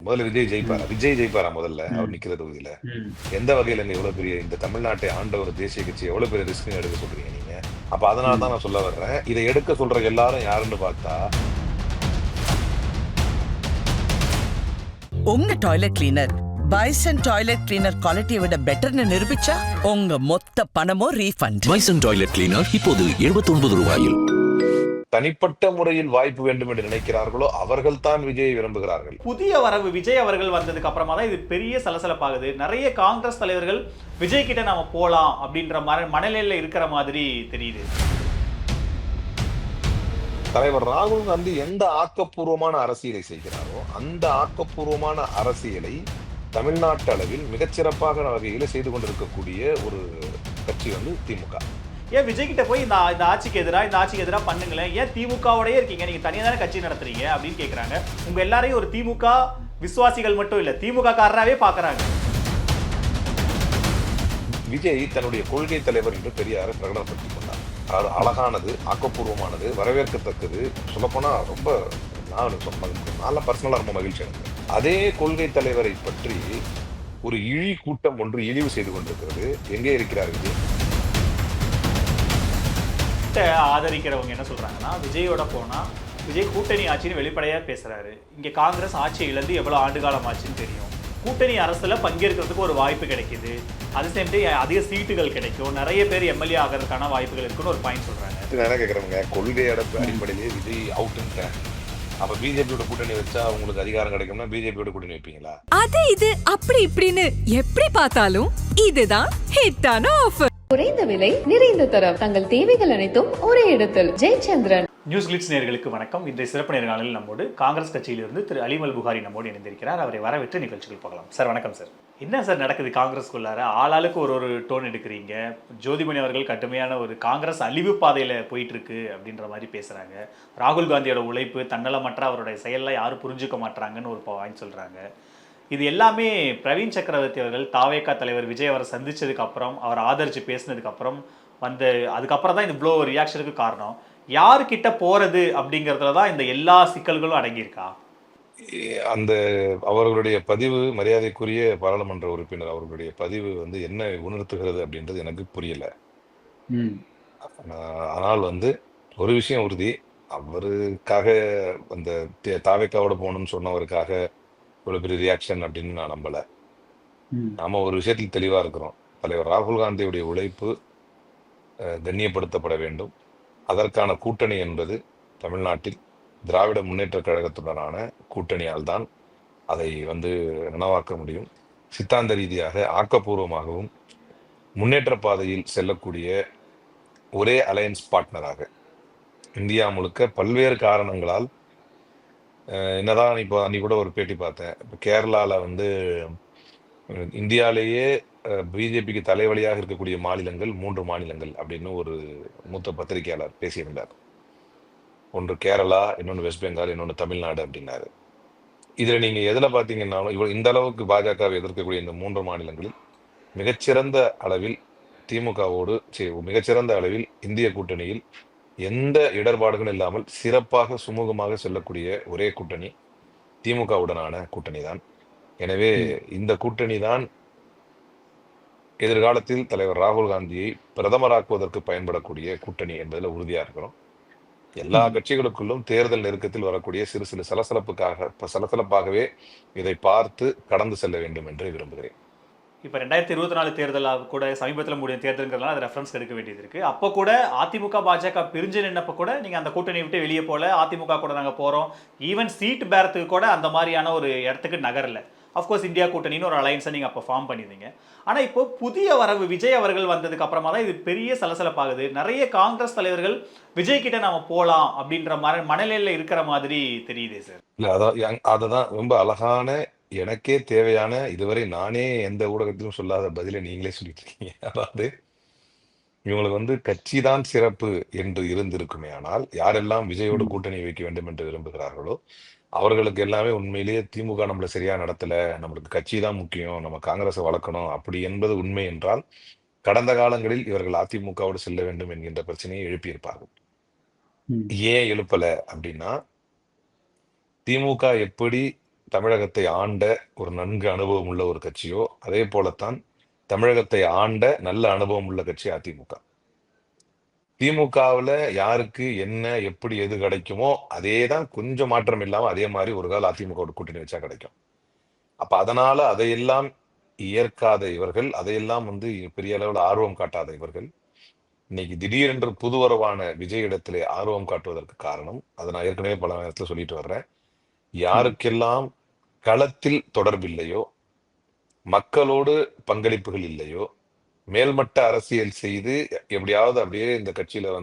முதல்ல விஜய் ஜெயிப்பாரா? ம், விஜய் ஜெயிப்பாரா முதல்ல அவர் ம், நிக்கிற தொகுதியில? ம், எந்த வகையிலங்க இவ்வளவு பெரிய இந்த தமிழ்நாட்டை ஆண்ட ஒரு தேசிய கட்சி எவ்வளவு பெரிய ரிஸ்க் எடுக்க சொல்றீங்க நீங்க? அப்ப அதனால தான் ம். நான் சொல்ல வர்றேன். இதை எடுக்க சொல்ற எல்லாரும் யாருன்னு பார்த்தா உங்க toilet cleaner bison toilet cleaner குவாலிட்டியை விட பெட்டர்னு நிரூபிச்சா உங்க மொத்த பணமும் ரீஃபண்ட். பைசன் டாய்லெட் கிளீனர் இப்போது ரூபாயில். தனிப்பட்ட முறையில் வாய்ப்பு வேண்டும் என்று நினைக்கிறார்களோ அவர்கள் தான் விஜயை விரும்புகிறார்கள். புதிய வரவு விஜய் அவர்கள் வந்ததுக்கு அப்புறமா தான் இது பெரிய சலசலப்பாகுது. நிறைய காங்கிரஸ் தலைவர்கள் விஜய் கிட்ட நாம போலாம் அப்படின்ற மனநிலையில இருக்கிற மாதிரி தெரியுது. தலைவர் ராகுல் காந்தி எந்த ஆக்கப்பூர்வமான அரசியலை செய்கிறாரோ அந்த ஆக்கப்பூர்வமான அரசியலை தமிழ்நாட்டு அளவில் மிகச்சிறப்பாக வகையில செய்து கொண்டிருக்கக்கூடிய ஒரு கட்சி வந்து திமுக. ஏன் விஜய் கிட்ட போய் இந்த ஆட்சிக்கு எதிராக பண்ணுங்களேன், ஏன் திமுகவோடயே இருக்கீங்க, நீங்க தனியா தானே கட்சி நடத்துறீங்க அப்படின்னு கேக்குறாங்க. உங்க எல்லாரையும் ஒரு திமுக விசுவாசிகள் மட்டும் இல்ல, திமுக காரராவே பாக்குறாங்க. விஜய் தன்னுடைய கொள்கை தலைவர் என்று பெரியாரை பிரகடனப்படுத்திக் கொண்டார். அது அழகானது, ஆக்கப்பூர்வமானது, வரவேற்கத்தக்கது. சொல்லப்போனா ரொம்ப நல்ல பர்சனலா ரொம்ப மகிழ்ச்சி எனக்கு. அதே கொள்கை தலைவரை பற்றி ஒரு இழி கூட்டம் ஒன்று இழிவு செய்து கொண்டிருக்கிறது. எங்கே இருக்கிறார் விஜய்? ஆதரிக்கிறவங்க என்ன சொல்றாங்கன்னா, விஜயோட போனா விஜய் கூட்டணி ஆட்சின்னு வெளிப்படையா பேசுறாரு. இங்க காங்கிரஸ் ஆட்சி இழந்து எவ்வளவு ஆண்டு காலம் ஆச்சுன்னு தெரியும். கூட்டணி அரசுல பங்கேற்கிறதுக்கு ஒரு வாய்ப்பு கிடைக்குது. அது சேம் டைம் அதிக சீட்டுகள் கிடைக்கும், நிறைய பேர் எம்எல்ஏ ஆகிறதுக்கான வாய்ப்புகள் இருக்குன்னு ஒரு பாயிண்ட் சொல்றாங்க. என்ன கேக்குறவங்க கொள்கை அடிப்படையிலேயே விஜய் அவுட்டுன்னு. அப்ப பிஜேபியோட கூட்டணி வச்சா உங்களுக்கு அதிகாரம் கிடைக்கும்னா பிஜேபியோட கூட்டணி வைப்பீங்களா? அது இது அப்படி இப்படின்னு எப்படி பார்த்தாலும் இதுதான் ஹிட்டான ஆஃபர். குறைந்த விலை நிறைந்த தரம், தங்கள் தேவைகள் அனைத்தும் ஒரே இடத்தில். ஜெயச்சந்திரன். நியூஸ் கிளிட்ஸ் நேயர்களுக்கு வணக்கம். இன்றைய சிறப்பு நேர்காணலில் நம்மோடு காங்கிரஸ் கட்சியிலிருந்து திரு அலிமல் புகாரி நம்மோடு இணைந்திருக்கிறார். அவரை வரவேற்று நிகழ்ச்சிகள் பார்க்கலாம். சார் வணக்கம். சார், என்ன சார் நடக்குது காங்கிரஸ்குள்ளார? ஆளாளுக்கு ஒரு டோன் எடுக்கிறீங்க. ஜோதிமணி அவர்கள் கடுமையான ஒரு காங்கிரஸ் அழிவு பாதையில போயிட்டு இருக்கு அப்படின்ற மாதிரி பேசுறாங்க. ராகுல் காந்தியோட உழைப்பு, தன்னலமற்ற அவருடைய செயல்லாம் யாரும் புரிஞ்சுக்க மாட்டாங்கன்னு ஒரு பாயிண்ட் சொல்றாங்க. இது எல்லாமே பிரவீன் சக்கரவர்த்தி அவர்கள் தாவேகா தலைவர் விஜய் அவரை சந்திச்சதுக்கு அப்புறம், அவர் ஆதரிச்சு பேசினதுக்கு அப்புறம் அதுக்கப்புறம் தான் இந்த இவ்வளோ ரியாக்ஷனுக்கு காரணம். யாருக்கிட்ட போறது அப்படிங்கிறதுல தான் இந்த எல்லா சிக்கல்களும் அடங்கியிருக்கா? அந்த அவர்களுடைய பதிவு, மரியாதைக்குரிய பாராளுமன்ற உறுப்பினர் அவர்களுடைய பதிவு வந்து என்ன உணர்த்துகிறது அப்படின்றது எனக்கு புரியல. ஆனால் வந்து ஒரு விஷயம் உறுதி, அவருக்காக அந்த தாவேக்காவோட போகணும்னு சொன்னவருக்காக இவ்வளவு பெரிய ரியாக்ஷன் அப்படின்னு நான் நம்பல. நாம ஒரு விஷயத்தில் தெளிவா இருக்கிறோம். தலைவர் ராகுல் காந்தியுடைய உழைப்பு கண்ணியப்படுத்தப்பட வேண்டும். அதற்கான கூட்டணி என்பது தமிழ்நாட்டில் திராவிட முன்னேற்ற கழகத்துடனான கூட்டணியால் தான் அதை வந்து நனவாக்க முடியும். சித்தாந்த ரீதியாக ஆக்கப்பூர்வமாகவும் முன்னேற்ற பாதையில் செல்லக்கூடிய ஒரே அலையன்ஸ் பார்ட்னராக இந்தியா முழுக்க பல்வேறு காரணங்களால் என்னதான் இப்போ அன்னைக்கு கூட ஒரு பேட்டி பார்த்தேன். இப்போ கேரளால வந்து இந்தியாவிலேயே பிஜேபிக்கு தலைவலியாக இருக்கக்கூடிய மாநிலங்கள் 3 மாநிலங்கள் அப்படின்னு ஒரு மூத்த பத்திரிகையாளர் பேசியிருந்தார். ஒன்று கேரளா, இன்னொன்று வெஸ்ட் பெங்கால், இன்னொன்று தமிழ்நாடு அப்படின்னாரு. இதுல நீங்க எதுல பாத்தீங்கன்னாலும் இந்த அளவுக்கு பாஜகவை எதிர்க்கக்கூடிய இந்த 3 மாநிலங்களில் மிகச்சிறந்த அளவில் திமுகவோடு மிகச்சிறந்த அளவில் இந்திய கூட்டணியில் எந்த இடர்பாடுகளும் இல்லாமல் சிறப்பாக சுமூகமாக செல்லக்கூடிய ஒரே கூட்டணி திமுகவுடனான கூட்டணி தான். எனவே இந்த கூட்டணி தான் எதிர்காலத்தில் தலைவர் ராகுல் காந்தியை பிரதமராக்குவதற்கு பயன்படக்கூடிய கூட்டணி என்பதில் உறுதியா இருக்கிறோம். எல்லா கட்சிகளுக்குள்ளும் தேர்தல் நெருக்கத்தில் வரக்கூடிய சிறு சிறு சலசலப்பாகவே இதை பார்த்து கடந்து செல்ல வேண்டும் என்று விரும்புகிறேன். இப்போ 2024 தேர்தல் கூட சமீபத்தில் முடிய தேர்தல்ங்கிறதுனால அது ரெஃபரன்ஸ் எடுக்க வேண்டியது இருக்கு. அப்போ கூட அதிமுக பாஜக பிரிஞ்சு நின்னப்போ கூட நீங்க அந்த கூட்டணி விட்டு வெளியே போல, அதிமுக கூட நாங்க போறோம், ஈவன் சீட் பேரத்துக்கு கூட அந்த மாதிரியான ஒரு இடத்துக்கு நகரல. அஃப்கோர்ஸ் இந்தியா கூட்டணின்னு ஒரு அலைன்ஸை நீங்க அப்போ ஃபார்ம் பண்ணியிருந்தீங்க. ஆனா இப்போ புதிய வரவு விஜய் அவர்கள் வந்ததுக்கு அப்புறமா தான் இது பெரிய சலசலப்பாகுது. நிறைய காங்கிரஸ் தலைவர்கள் விஜய் கிட்ட நாம போலாம் அப்படின்ற மனநிலையில இருக்கிற மாதிரி தெரியுது சார். இல்ல, அததான் ரொம்ப அழகான, எனக்கே தேவையான, இதுவரை நானே எந்த ஊடகத்திலும் சொல்லாத பதிலை நீங்களே சொல்லிட்டு இருக்கீங்க. அதாவது இவங்களுக்கு வந்து கட்சி தான் சிறப்பு என்று இருந்திருக்குமே, ஆனால் யாரெல்லாம் விஜயோடு கூட்டணி வைக்க வேண்டும் என்று விரும்புகிறார்களோ அவர்களுக்கு எல்லாமே உண்மையிலேயே திமுக நம்மள சரியா நடத்தல, நம்மளுக்கு கட்சி தான் முக்கியம், நம்ம காங்கிரஸை வளர்க்கணும் அப்படி என்பது உண்மை என்றால் கடந்த காலங்களில் இவர்கள் அதிமுகவோடு செல்ல வேண்டும் என்கின்ற பிரச்சனையை எழுப்பியிருப்பார்கள். ஏன் எழுப்பல அப்படின்னா, திமுக எப்படி தமிழகத்தை ஆண்ட ஒரு நன்கு அனுபவம் உள்ள ஒரு கட்சியோ, அதே போலத்தான் தமிழகத்தை ஆண்ட நல்ல அனுபவம் உள்ள கட்சி அதிமுக. திமுகவுல யாருக்கு என்ன எப்படி எது கிடைக்குமோ அதே தான், கொஞ்சம் மாற்றம் இல்லாம அதே மாதிரி ஒரு கால அதிமுக கூட்டணி வச்சா கிடைக்கும். அப்ப அதனால அதையெல்லாம் ஏற்காத இவர்கள், அதையெல்லாம் பெரிய அளவில் ஆர்வம் காட்டாத இவர்கள், இன்னைக்கு திடீரென்று புதுவரவான விஜய் இடத்திலே ஆர்வம் காட்டுவதற்கு காரணம், அதை நான் ஏற்கனவே பல நேரத்தில் சொல்லிட்டு வர்றேன். யாருக்கெல்லாம் களத்தில் தொடர்பில்லையோ, மக்களோடு பங்களிப்புகள் இல்லையோ, மேல்மட்ட அரசியல் செய்து எப்படியாவது அப்படியே இந்த கட்சியில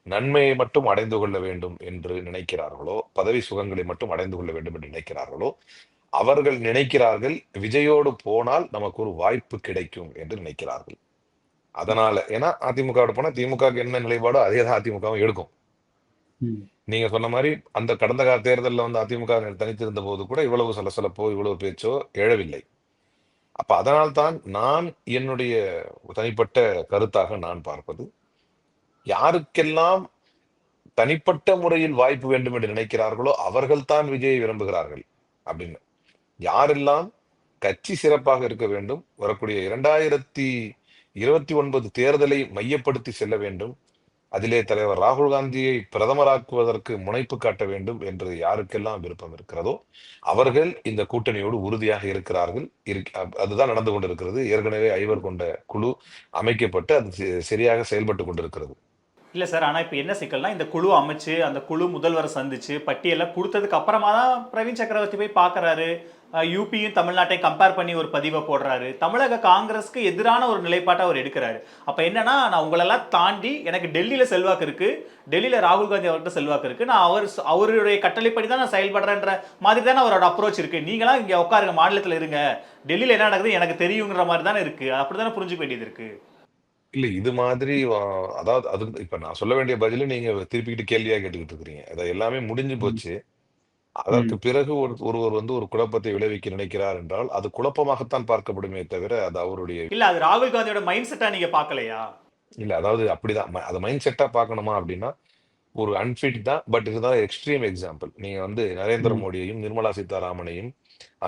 நன்மையை மட்டும் அடைந்து கொள்ள வேண்டும் என்று நினைக்கிறார்களோ, பதவி சுகங்களை மட்டும் அடைந்து கொள்ள வேண்டும் என்று நினைக்கிறார்களோ, அவர்கள் நினைக்கிறார்கள் விஜயோடு போனால் நமக்கு ஒரு வாய்ப்பு கிடைக்கும் என்று நினைக்கிறார்கள். அதனால ஏன்னா அதிமுக போனா திமுகவுக்கு என்ன நிலைப்பாடோ அதே தான் அதிமுகவும் எடுக்கும். நீங்க சொன்ன மாதிரி அந்த கடந்த கால தேர்தலில் அதிமுக தனித்திருந்த போது கூட இவ்வளவு சலசலப்போ இவ்வளவு பேச்சோ எழவில்லை. அப்ப அதனால்தான் நான் என்னுடைய தனிப்பட்ட கருத்தாக நான் பார்ப்பது, யாருக்கெல்லாம் தனிப்பட்ட முறையில் வாய்ப்பு வேண்டும் என்று நினைக்கிறார்களோ அவர்கள் தான் விஜயை விரும்புகிறார்கள் அப்படின்னு. யாரெல்லாம் கட்சி சிறப்பாக இருக்க வேண்டும், வரக்கூடிய 2029 தேர்தலை மையப்படுத்தி செல்ல வேண்டும், அதிலே தலைவர் ராகுல் காந்தியை பிரதமராக்குவதற்கு முனைப்பு காட்ட வேண்டும் என்று யாருக்கெல்லாம் விருப்பம் இருக்கிறதோ அவர்கள் இந்த கூட்டணியோடு உறுதியாக இருக்கிறார்கள். அதுதான் நடந்து கொண்டிருக்கிறது. ஏற்கனவே 5 கொண்ட குழு அமைக்கப்பட்டு அது சரியாக செயல்பட்டு கொண்டிருக்கிறது. இல்லை சார், ஆனால் இப்போ என்ன சிக்கல்னா, இந்த குழு அமைச்சு அந்த குழு முதல்வரை சந்திச்சு பட்டியலை கொடுத்ததுக்கு அப்புறமா தான் பிரவீன் சக்கரவர்த்தி போய் பார்க்குறாரு. யூபியும் தமிழ்நாட்டையும் கம்பேர் பண்ணி ஒரு பதிவை போடுறாரு. தமிழக காங்கிரஸ்க்கு எதிரான ஒரு நிலைப்பாட்டை அவர் எடுக்கிறாரு. அப்போ என்னன்னா, நான் உங்களெல்லாம் தாண்டி எனக்கு டெல்லியில் செல்வாக்கு இருக்கு, டெல்லியில் ராகுல் காந்தி அவர்கிட்ட செல்வாக்கு இருக்கு, நான் அவருடைய கட்டளைப்படி தான் நான் செயல்படுறேன்ற மாதிரி தானே அவரோட அப்ரோச் இருக்கு. நீங்களாம் இங்கே உட்காருங்க, மாநிலத்தில் இருங்க, டெல்லியில் என்ன நடக்குது எனக்கு தெரியுங்கிற மாதிரி தானே இருக்கு. அப்படி தானே புரிஞ்சுக்க வேண்டியது இருக்கு. இல்ல இது மாதிரி அதாவது அது இப்ப நான் சொல்ல வேண்டிய பதில நீங்க திருப்பிக்கிட்டு கேள்வியா கேட்டுக்கிட்டு இருக்கிறீங்க. அதை எல்லாமே முடிஞ்சு போச்சு. அதற்கு பிறகு ஒருவர் ஒரு குழப்பத்தை விளைவிக்க நினைக்கிறார் என்றால் அது குழப்பமாகத்தான் பார்க்கப்படுமே தவிர அது அவருடைய இல்ல அது ராகுல் காந்தியோட மைண்ட் செட்டா நீங்க பார்க்கலையா? இல்ல அதாவது அப்படிதான் அது மைண்ட் செட்டா பார்க்கணுமா அப்படின்னா ஒரு அன்ஃபிட் தான். பட் இதுதான் எக்ஸ்ட்ரீம் எக்ஸாம்பிள். நீங்க நரேந்திர மோடியையும் நிர்மலா சீதாராமனையும்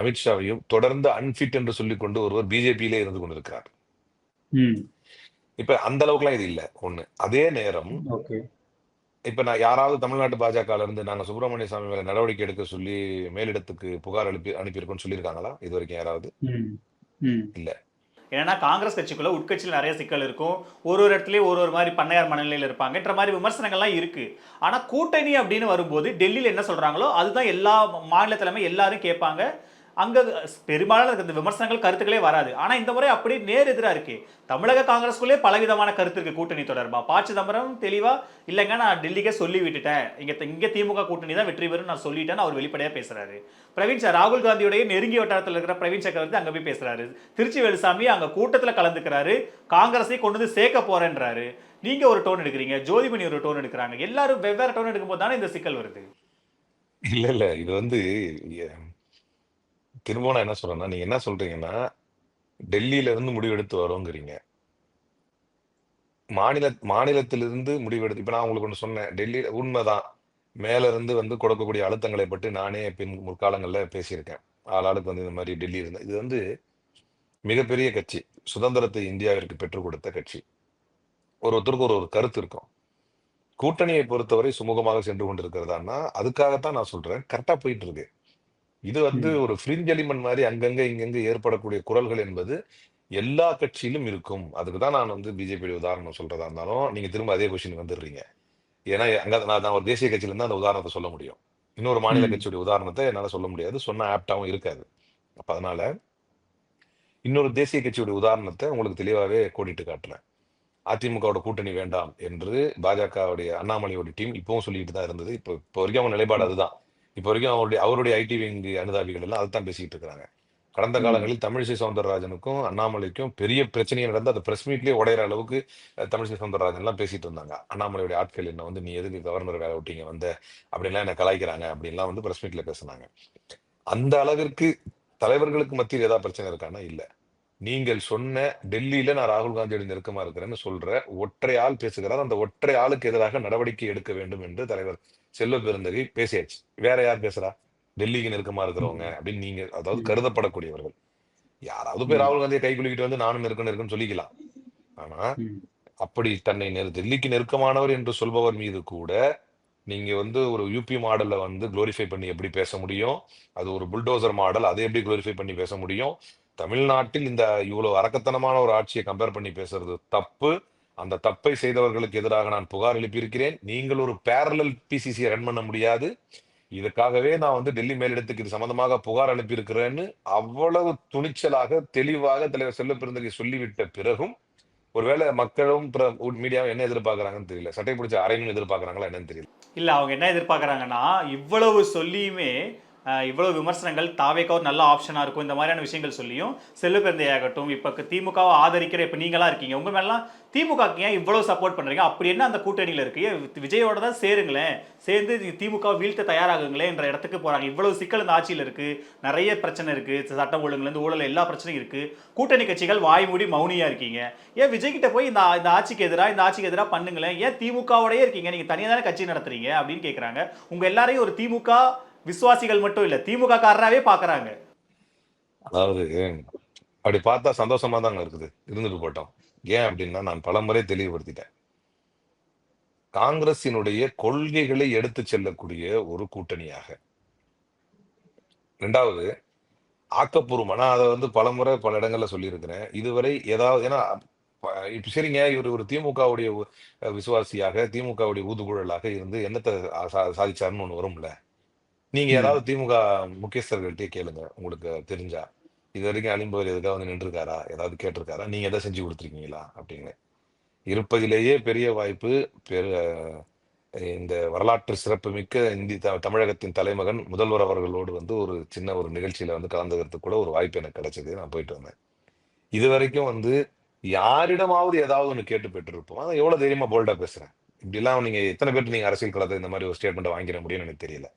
அமித்ஷாவையும் தொடர்ந்து அன்ஃபிட் என்று சொல்லிக்கொண்டு ஒருவர் பிஜேபியிலே இருந்து கொண்டிருக்கிறார். இப்ப அந்த அளவுக்குலாம் இது இல்ல ஒண்ணு. அதே நேரம் இப்ப நான் யாராவது தமிழ்நாட்டு பாஜக இருந்து நாங்க சுப்பிரமணிய சாமி மேல நடவடிக்கை எடுக்க சொல்லி மேலிடத்துக்கு புகார் அனுப்பியிருக்கோம்னு சொல்லியிருக்காங்களா இது வரைக்கும் யாராவது? இல்ல. ஏன்னா காங்கிரஸ் கட்சிக்குள்ள உட்கட்சியில் நிறைய சிக்கல் இருக்கும். ஒரு இடத்துலயும் ஒரு மாதிரி பண்ணையார் மனநிலையில் இருப்பாங்கன்ற மாதிரி விமர்சனங்கள்லாம் இருக்கு. ஆனா கூட்டணி அப்படின்னு வரும்போது டெல்லியில என்ன சொல்றாங்களோ அதுதான் எல்லா மாநில தலைமை எல்லாரும் கேட்பாங்க. அங்க பெரும்பாலான இந்த விமர்சனங்கள் கருத்துக்களே வராது. ஆனா இந்த முறை அப்படி நேர் எதிரா இருக்கு. தமிழக காங்கிரஸ்குள்ளே பலவிதமான கருத்து இருக்கு கூட்டணி தொடர்பா. ப. சிதம்பரம் தெளிவா இல்லைங்க நான் டெல்லிக்கே சொல்லி விட்டுட்டேன், இங்க திமுக கூட்டணி தான் வெற்றி பெறும் நான் சொல்லிட்டேன்னு அவர் வெளிப்படையா பேசுறாரு. ராகுல் காந்தியோடைய நெருங்கிய வட்டாரத்தில் இருக்கிற பிரவீன் சக்கரவர்த்தி அங்க போய் பேசுறாரு. திருச்சி வேலுசாமி அங்க கூட்டத்துல கலந்துக்கிறாரு, காங்கிரஸை கொண்டு வந்து சேர்க்க போறேன்றாரு. நீங்க ஒரு டோன் எடுக்கிறீங்க, ஜோதிமணி ஒரு டோன் எடுக்கிறாங்க. எல்லாரும் வெவ்வேறு டோன் எடுக்கும் போது தானே இந்த சிக்கல் வருது. இல்ல இது திரும்ப நான் என்ன சொல்றேன்னா, நீங்க என்ன சொல்றீங்கன்னா டெல்லியில இருந்து முடிவெடுத்து வரோங்கிறீங்க. மாநிலத்திலிருந்து முடிவெடுத்து இப்ப நான் உங்களுக்கு ஒண்ணு சொன்னேன். டெல்லி உண்மைதான், மேல இருந்து கொடுக்கக்கூடிய அழுத்தங்களை பற்றி நானே முற்காலங்கள்ல பேசியிருக்கேன். ஆளாளுக்கு இந்த மாதிரி டெல்லி இருந்து இது மிகப்பெரிய கட்சி, சுதந்திரத்தை இந்தியாவிற்கு பெற்றுக் கொடுத்த கட்சி. ஒருத்தருக்கு ஒரு கருத்து இருக்கும். கூட்டணியை பொறுத்தவரை சுமூகமாக சென்று கொண்டிருக்கிறதான்னா அதுக்காகத்தான் நான் சொல்றேன், கரெக்டா போயிட்டு இருக்கு. இது ஒரு ஃப்ரிஞ்ச் எலிமெண்ட் மாதிரி அங்கங்க இங்கங்க ஏற்படக்கூடிய குரல்கள் என்பது எல்லா கட்சியிலும் இருக்கும். அதுக்குதான் நான் பிஜேபி உதாரணம் சொல்றதா இருந்தாலும் நீங்க திரும்ப அதே கொஸ்டின் வந்துடுறீங்க. ஏன்னா அங்க நான் ஒரு தேசிய கட்சியில இருந்து அந்த உதாரணத்தை சொல்ல முடியும், இன்னொரு மாநில கட்சியுடைய உதாரணத்தை என்னால சொல்ல முடியாது, சொன்ன ஆப்டாவும் இருக்காது. அப்ப அதனால இன்னொரு தேசிய கட்சியுடைய உதாரணத்தை உங்களுக்கு தெளிவாகவே கோடிட்டு காட்டுறேன். அதிமுகவோட கூட்டணி வேண்டாம் என்று பாஜகவுடைய அண்ணாமலையோட டீம் இப்பவும் சொல்லிட்டு தான் இருந்தது. இப்போ வரைக்கும் அவங்க நிலைப்பாடு அதுதான். இப்போ வரைக்கும் அவருடைய ஐடி விங் அனுதாபிகள் எல்லாம் அதுதான் பேசிட்டு இருக்காங்க. கடந்த காலங்களில் தமிழிசை சவுந்தரராஜனுக்கும் அண்ணாமலைக்கும் பெரிய பிரச்சனையே நடந்து அந்த பிரஸ் மீட்லயே உடையிற அளவுக்கு தமிழிசை சவுந்தரராஜன் எல்லாம் பேசிட்டு இருந்தாங்க. அண்ணாமலையுடைய ஆட்கள் என்ன நீ எதுக்கு கவர்னர் வேலை விட்டீங்க அப்படின்லாம் என்ன கலாய்க்கிறாங்க அப்படின்லாம் பிரஸ் மீட்ல பேசினாங்க. அந்த அளவிற்கு தலைவர்களுக்கு மத்தியில் ஏதாவது பிரச்சனை இருக்கான்னா இல்ல. நீங்கள் சொன்ன டெல்லியில நான் ராகுல் காந்தியோட நெருக்கமா இருக்கிறேன்னு சொல்ற ஒற்றை ஆள் பேசுகிறார். அந்த ஒற்றை ஆளுக்கு எதிராக நடவடிக்கை எடுக்க வேண்டும் என்று தலைவர் செல்வ பெருந்தகை பேசியாச்சு. வேற யார் பேசுறா? டெல்லிக்கு நெருக்கமா இருக்கிறவங்க அப்படின்னு நீங்க அதாவது ம். கருதப்படக்கூடியவர்கள். யாராவது போய் ம். ராகுல் காந்தியை கை குலுக்கிட்டு வந்து நானும் நெருக்கம்னு சொல்லிக்கலாம். ஆனா ம். அப்படி தன்னை டெல்லிக்கு நெருக்கமானவர் என்று சொல்பவர் மீது கூட நீங்க வந்து ஒரு யூபி மாடலை வந்து குளோரிஃபை பண்ணி எப்படி பேச முடியும்? அது ஒரு புல்டோசர் மாடல், அதை எப்படி குளோரிஃபை பண்ணி பேச முடியும்? தமிழ்நாட்டில் இந்த இவ்வளவு அரக்கத்தனமான ஒரு ஆட்சியை கம்பேர் பண்ணி பேசுறது தப்பு. அந்த தப்பை செய்தவர்களுக்கு எதிராக நான் புகார் எழுப்பியிருக்கிறேன். நீங்கள் ஒரு பேரலல் பிசிசியை ரன் பண்ண முடியாது. இதுக்காகவே நான் வந்து டெல்லி மேலிடத்துக்கு இது சம்பந்தமாக புகார் அனுப்பியிருக்கிறேன்னு அவ்வளவு துணிச்சலாக தெளிவாக தலைவர் செல்வ பெருந்தகை சொல்லிவிட்ட பிறகும் ஒருவேளை மக்களும் மீடியாவும் என்ன எதிர்பார்க்கறாங்கன்னு தெரியல. சட்டை பிடிச்ச அரைன்னு எதிர்பார்க்கறாங்களா என்னன்னு தெரியல. இல்ல அவங்க என்ன எதிர்பார்க்கறாங்கன்னா, இவ்வளவு சொல்லியுமே இவ்வளவு விமர்சனங்கள் தாவேக்கா ஒரு நல்ல ஆப்ஷனா இருக்கும் இந்த மாதிரியான விஷயங்கள் சொல்லியும் செல்வபெருந்தை ஆகட்டும், இப்ப திமுகவை ஆதரிக்கிற இப்ப நீங்களா இருக்கீங்க, உங்க மேலாம் திமுகக்கு ஏன் இவ்வளவு சப்போர்ட் பண்றீங்க? அப்படி என்ன அந்த கூட்டணியில இருக்கு? ஏன் விஜயோட தான் சேருங்களேன், சேர்ந்து திமுக வீழ்த்த தயாராகுங்களேன் என்ற இடத்துக்கு போறாங்க. இவ்வளவு சிக்கல் இந்த ஆட்சியில் இருக்கு, நிறைய பிரச்சனை இருக்கு, சட்டம் ஒழுங்குல இருந்து ஊழல் எல்லா பிரச்சனையும் இருக்கு. கூட்டணி கட்சிகள் வாய் மூடி மௌனியா இருக்கீங்க. ஏன் விஜய் கிட்ட போய் இந்த ஆட்சிக்கு எதிராக பண்ணுங்களேன், ஏன் திமுகவோடயே இருக்கீங்க, நீங்க தனியா தானே கட்சி நடத்துறீங்க அப்படின்னு கேக்குறாங்க. உங்க எல்லாரையும் ஒரு திமுக விசுவாசிகள் மட்டும் இல்ல, திமுக காரராவே பாக்குறாங்க. அதாவது அப்படி பார்த்தா சந்தோஷமா தாங்க இருக்குது, இருந்துட்டு போட்டோம். ஏன் அப்படின்னா நான் பலமுறை தெளிவுபடுத்திட்டேன். காங்கிரசினுடைய கொள்கைகளை எடுத்து செல்லக்கூடிய ஒரு கூட்டணியாக. இரண்டாவது ஆக்கப்பூர்வமா நான் அதை வந்து பலமுறை பல இடங்கள்ல சொல்லியிருக்கிறேன். இதுவரை ஏதாவது ஏன்னா இப்ப சரிங்க இவர் ஒரு திமுகவுடைய விசுவாசியாக திமுகவுடைய ஊதுகுழலாக இருந்து என்னத்தை சாதிச்சாருன்னு ஒண்ணு வரும்ல. நீங்க ம். யாராவது திமுக முக்கியஸ்தர்கள்ட்டே கேளுங்க, உங்களுக்கு தெரிஞ்சா. இது வரைக்கும் அலிம்பவர் எதுக்காக வந்து நின்றுருக்காரா, ஏதாவது கேட்டிருக்காரா, நீங்க எதாவது செஞ்சு கொடுத்துருக்கீங்களா அப்படின்னு. இருப்பதிலேயே பெரிய வாய்ப்பு, இந்த வரலாற்று சிறப்புமிக்க தமிழகத்தின் தலைமகன் முதல்வர் அவர்களோடு வந்து ஒரு சின்ன ஒரு நிகழ்ச்சியில வந்து கலந்துக்கிறதுக்கு கூட ஒரு வாய்ப்பு எனக்கு கிடைச்சது. நான் போயிட்டு வந்தேன். இது வரைக்கும் வந்து யாரிடமாவது ஏதாவது ஒண்ணு கேட்டு பெற்றிருப்போம். அதான் எவ்வளவு தைரியமா போல்டா பேசுறேன். இப்படி எல்லாம் நீங்க எத்தனை பேர் நீங்க அரசியல் களத்தை இந்த மாதிரி ஒரு ஸ்டேட்மெண்ட் வாங்கிட முடியும்னு எனக்கு தெரியல.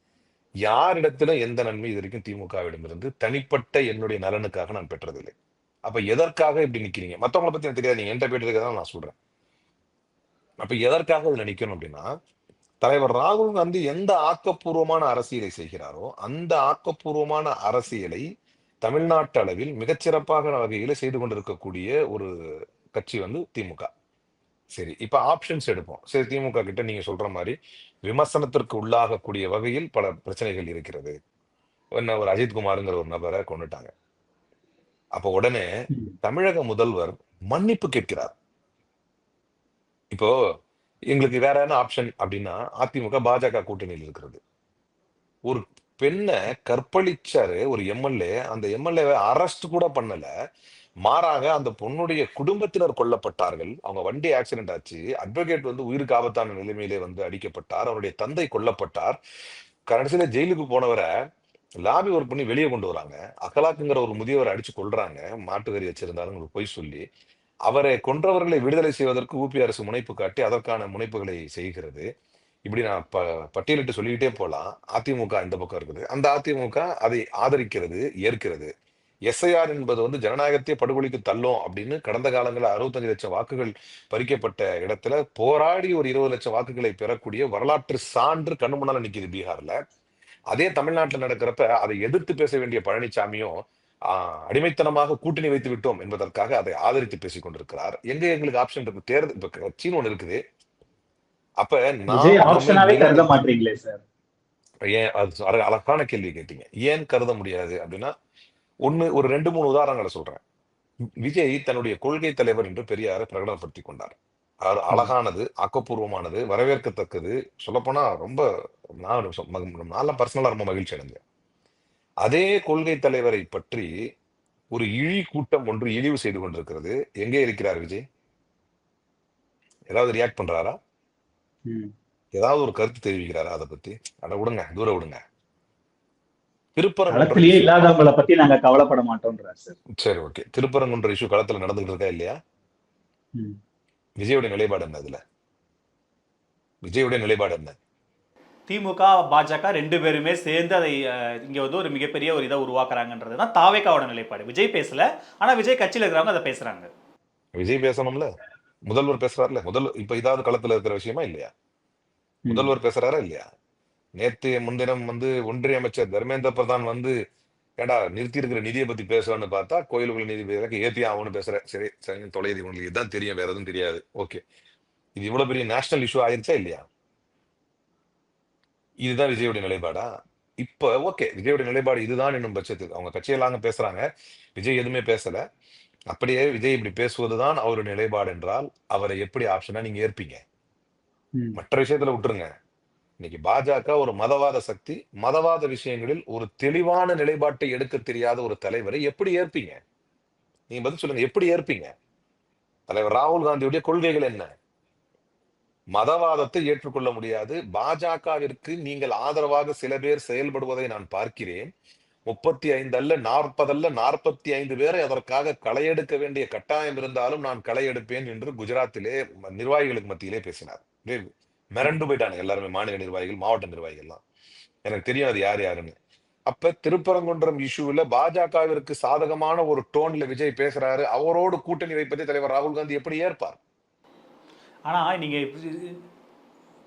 யாரிடத்துல எந்த நன்மை இது வரைக்கும் திமுகவிடமிருந்து தனிப்பட்ட என்னுடைய நலனுக்காக நான் பெற்றதில்லை. அப்ப எதற்காக இப்படி நிக்கிறீங்க? மத்தவங்களை பத்தி எனக்கு தெரியாது, நீங்க என்கிட்ட போயிட்டு இருக்கதான் நான் சொல்றேன். அப்ப எதற்காக இதுல நிக்கணும் அப்படின்னா, தலைவர் ராகுல் காந்தி எந்த ஆக்கப்பூர்வமான அரசியலை செய்கிறாரோ அந்த ஆக்கப்பூர்வமான அரசியலை தமிழ்நாட்டு அளவில் மிகச்சிறப்பாக வகையில செய்து கொண்டிருக்கக்கூடிய ஒரு கட்சி வந்து திமுக. சரி, இப்ப ஆப்ஷன்ஸ் எடுப்போம். சரி, திமுக கிட்ட நீங்க சொல்ற மாதிரி விமர்சனத்திற்கு உள்ளாகக்கூடிய வகையில் பல பிரச்சனைகள் இருக்கிறது. என்ன ஒரு அஜித்குமார்ங்கிற ஒரு நபரை கொண்டுட்டாங்க. அப்ப உடனே ம். தமிழக முதல்வர் மன்னிப்பு கேட்கிறார். இப்போ எங்களுக்கு வேற என்ன ஆப்ஷன் அப்படின்னா, அதிமுக பாஜக கூட்டணியில் இருக்கிறது. ஒரு பெண்ணை கற்பழிச்சாரு ஒரு எம்எல்ஏ, அந்த எம்எல்ஏவை அரெஸ்ட் கூட பண்ணல. மாறாக அந்த பொண்ணுடைய குடும்பத்தினர் கொல்லப்பட்டார்கள். அவங்க வண்டி ஆக்சிடென்ட் ஆச்சு. அட்வொகேட் வந்து உயிருக்கு ஆபத்தான நிலைமையிலே வந்து அடிக்கப்பட்டார். அவருடைய தந்தை கொல்லப்பட்டார். கடைசியில ஜெயிலுக்கு போனவரை லாபி ஒர்க் பண்ணி வெளியே கொண்டு வராங்க. அகலாக்குங்கிற ஒரு முதியவரை அடிச்சு கொல்றாங்க. மாட்டுக்கறி வச்சிருந்தாருன்னு பொய் சொல்லி அவரை கொன்றவர்களை விடுதலை செய்வதற்கு ஊபி அரசு முனைப்பு காட்டி அதற்கான முனைப்புகளை செய்கிறது. இப்படி நான் பட்டியலிட்டு சொல்லிக்கிட்டே போலாம். அதிமுக இந்த பக்கம் இருக்குது. அந்த அதிமுக அதை ஆதரிக்கிறது, ஏற்கிறது. எஸ்ஐஆர் என்பது வந்து ஜனநாயகத்தை படுகொலிக்கு தள்ளும் அப்படின்னு கடந்த காலங்களில் 65 லட்சம் வாக்குகள் பறிக்கப்பட்ட இடத்துல போராடி ஒரு 20 லட்சம் வாக்குகளை பெறக்கூடிய வரலாற்று சான்று கண்ணு முன்னால நிக்குது பீகார்ல. அதே தமிழ்நாட்டில் நடக்கிறப்ப அதை எதிர்த்து பேச வேண்டிய பழனிசாமியும் அடிமைத்தனமாக கூட்டணி வைத்து விட்டோம் என்பதற்காக அதை ஆதரித்து பேசிக் கொண்டிருக்கிறார். எங்களுக்கு ஆப்ஷன் இருக்கு, தேர்தல் இப்ப கட்சின்னு ஒண்ணு இருக்குது. அப்ப விஜய் ஆப்ஷனாவே கருத மாட்டீங்களே சார்? ஏன் அது அழகான கேள்வி கேட்டீங்க. ஏன் கருத முடியாது அப்படின்னா, ஒரு 2-3 உதாரணங்களை சொல்றேன். விஜய் தன்னுடைய கொள்கை தலைவர் என்று பெரியாரை பிரகடனப்படுத்திக் கொண்டார். அழகானது, ஆக்கப்பூர்வமானது, வரவேற்கத்தக்கது. சொல்லப்போனா ரொம்ப நான் பர்சனலா ரொம்ப மகிழ்ச்சி அடைஞ்சேன். அதே கொள்கை தலைவரை பற்றி ஒரு இழி கூட்டம் ஒன்று இழிவு செய்து கொண்டிருக்கிறது. எங்கே இருக்கிறார் விஜய்? ஏதாவது ரியாக்ட் பண்றாரா? ஏதாவது ஒரு கருத்து தெரிவிக்கிறாரா? அதை பத்தி அட விடுங்க, தூர விடுங்க. களத்திலேயே இல்லாதவங்களை பத்தி நாங்க கவலைப்பட மாட்டோம்ன்றார் சார். சரி, ஓகே. திருப்பரங்குன்ற இஷ்யூ களத்துல நடந்துகிட்டு இருக்கா இல்லையா? விஜயோட நிலைப்பாடு என்ன? அதுல விஜயோட நிலைப்பாடு என்ன? திமுக பாஜக 2 பேருமே சேர்ந்து அதை இங்க வந்து ஒரு மிகப்பெரிய ஒரு இதை உருவாக்குறாங்கன்றதுதான் தாவேக்காவோட நிலைப்பாடு. விஜய் பேசல, ஆனா விஜய் கட்சியில இருக்கிறவங்க அதை பேசுறாங்க. விஜய் பேசணும்ல, முதல்வர் பேசுறாருல. இப்ப இதாவது களத்துல இருக்கிற விஷயமா இல்லையா? முதல்வர் பேசுறாரா இல்லையா? நேத்து முன்தினம் வந்து ஒன்றிய அமைச்சர் தர்மேந்திர பிரதான் வந்து ஏடா நிறுத்தி இருக்கிற நிதியை பத்தி பேசுவான்னு பார்த்தா கோயிலுக்குள்ள நிதி பேசுறதுக்கு ஏத்தி ஆகும்னு பேசுற. சரி சரி தொலைதி உங்களுக்கு இதுதான் தெரியும், வேற எதுவும் தெரியாது. ஓகே, இது இவ்வளவு பெரிய நேஷனல் இஷ்யூ ஆயிருச்சா இல்லையா? இதுதான் விஜயோட நிலைப்பாடா? இப்ப ஓகே, விஜயோட நிலைப்பாடு இதுதான் என்னும் பட்சத்துக்கு அவங்க கட்சியெல்லாம் பேசுறாங்க, விஜய் எதுவுமே பேசல. அப்படியே விஜய் இப்படி பேசுவதுதான் அவருடைய நிலைப்பாடு என்றால் அவரை எப்படி ஆப்ஷனா நீங்க ஏற்பீங்க? மற்ற விஷயத்துல விட்டுருங்க. இன்னைக்கு பாஜக ஒரு மதவாத சக்தி, மதவாத விஷயங்களில் ஒரு தெளிவான நிலைப்பாட்டை எடுக்க தெரியாத ஒரு தலைவரை எப்படி ஏற்பீங்க? நீங்க பதில் சொல்லுங்க, எப்படி ஏற்பீங்க? தலைவர் ராகுல் காந்தியுடைய கொள்கைகள் என்ன? மதவாதத்தை ஏற்றுக்கொள்ள முடியாது. பாஜகவிற்கு நீங்கள் ஆதரவாக சில பேர் செயல்படுவதை நான் பார்க்கிறேன். 35 அல்ல 40 அல்ல 45 பேரை அதற்காக களையெடுக்க வேண்டிய கட்டாயம் இருந்தாலும் நான் களையெடுப்பேன் என்று குஜராத்திலே நிர்வாகிகளுக்கு மத்தியிலே பேசினார். மிரண்டு போயிட்டாங்க எல்லாருமே, மாநில நிர்வாகிகள், மாவட்ட நிர்வாகிகள்லாம். எனக்கு தெரியும் அது யார் யாருன்னு. அப்ப திருப்பரங்குன்றம் இஷ்யூல பாஜகவிற்கு சாதகமான ஒரு டோன்ல விஜய் பேசுறாரு, அவரோடு கூட்டணி வைப்பதை தலைவர் ராகுல் காந்தி எப்படி ஏற்பார்? ஆனா நீங்க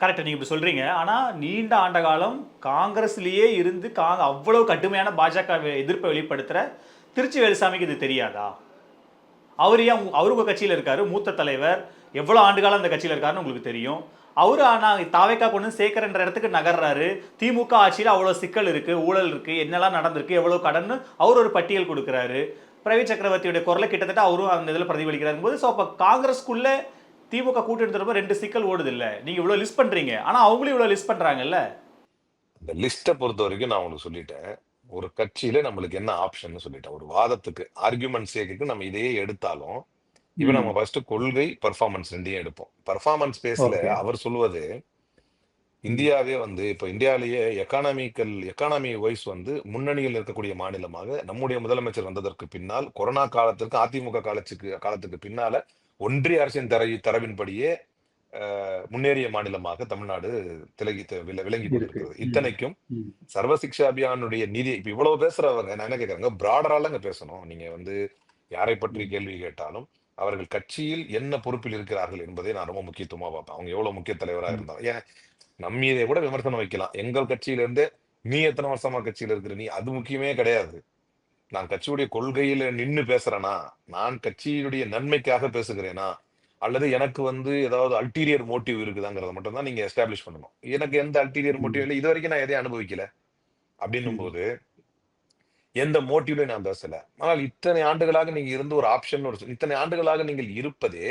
கரெக்ட், நீங்க இப்படி சொல்றீங்க. ஆனா நீண்ட ஆண்ட காலம் காங்கிரஸ்லயே இருந்து அவ்வளவு கடுமையான பாஜக எதிர்ப்பை வெளிப்படுத்துற திருச்சி வேலுசாமிக்கு இது தெரியாதா? அவர் ஏன் அவரு உங்க கட்சியில இருக்காரு, மூத்த தலைவர், எவ்வளவு ஆண்டு காலம் அந்த கட்சியில இருக்காருன்னு உங்களுக்கு தெரியும். அவரு ஆனா தாவேக்கா கொண்டு சேர்க்கிறன்ற இடத்துக்கு நகர்றாரு. திமுக ஆட்சியில் அவ்வளவு சிக்கல் இருக்கு, ஊழல் இருக்கு, என்னெல்லாம் நடந்திருக்கு, எவ்வளவு கடன் அவர் ஒரு பட்டியல் கொடுக்கிறாரு. பிரவீன் சக்கரவர்த்தியுடைய குரலை கிட்டத்தட்ட அவரும் அந்த இதில் பிரதிபலிக்கிறாரு போது, ஸோ அப்போ காங்கிரஸ்குள்ள திமுக கூட்டணி தரப்ப 2 சிக்கல் ஓடுது இல்ல. நீங்க இவ்வளவு லிஸ்ட் பண்றீங்க, ஆனா அவங்களும் இவ்வளவு லிஸ்ட் பண்றாங்கல்ல. இந்த லிஸ்ட்டை பொறுத்த வரைக்கும் நான் உங்களுக்கு சொல்லிட்டேன், ஒரு கட்சியில நம்மளுக்கு என்ன ஆப்ஷன் சொல்லிட்டேன். ஒரு வாதத்துக்கு ஆர்குமெண்ட் சேர்க்கு நம்ம இதையே எடுத்தாலும் இப்ப நம்ம ஃபர்ஸ்ட் கொள்கை பர்ஃபார்மன்ஸ் ரெண்டையும் எடுப்போம். பர்ஃபார்மன்ஸ் பேஸ்ல அவர் சொல்வது இந்தியாவே வந்து இப்ப இந்தியாவிலேயே எக்கானமி வைஸ் வந்து முன்னணியில் இருக்கக்கூடிய மாநிலமாக நம்முடைய முதலமைச்சர் வந்ததற்கு பின்னால், கொரோனா காலத்திற்கு அதிமுக காலத்துக்கு பின்னால ஒன்றிய அரசின் தரவின்படியே முன்னேறிய மாநிலமாக தமிழ்நாடு விளங்கி கொண்டிருக்கிறது. இத்தனைக்கும் சர்வசிக்ஷா அபியானுடைய நிதி இப்ப இவ்வளவு பேசுறவங்க நான் என்ன கேட்கறாங்க, பிராடரால பேசணும். நீங்க வந்து யாரை பற்றி கேள்வி கேட்டாலும் அவர்கள் கட்சியில் என்ன பொறுப்பில் இருக்கிறார்கள் என்பதை நான் ரொம்ப முக்கியத்துவமா பார்ப்பேன். அவங்க எவ்வளவு முக்கிய தலைவராக இருந்தாலும், ஏன் நம்மீதே கூட விமர்சனம் வைக்கலாம். எங்கள் கட்சியில இருந்து நீ எத்தனை வருஷமா கட்சியில இருக்கிற, நீ அது முக்கியமே கிடையாது. நான் கட்சியுடைய கொள்கையில நின்னு பேசுறேனா, நான் கட்சியினுடைய நன்மைக்காக பேசுகிறேனா, அல்லது எனக்கு வந்து ஏதாவது அல்டீரியர் மோட்டிவ் இருக்குதாங்கிறத மட்டும் தான் நீங்க எஸ்டாப்ளிஷ் பண்ணணும். எனக்கு எந்த அல்டீரியர் மோட்டிவ் இல்லை, இது வரைக்கும் நான் எதையும் அனுபவிக்கல. அப்படின்னும் போது எந்த மோட்டிவ்லையும் நான் பேசல. ஆனால் இத்தனை ஆண்டுகளாக நீங்க இருந்து ஒரு ஆப்ஷன், இத்தனை ஆண்டுகளாக நீங்கள் இருப்பதே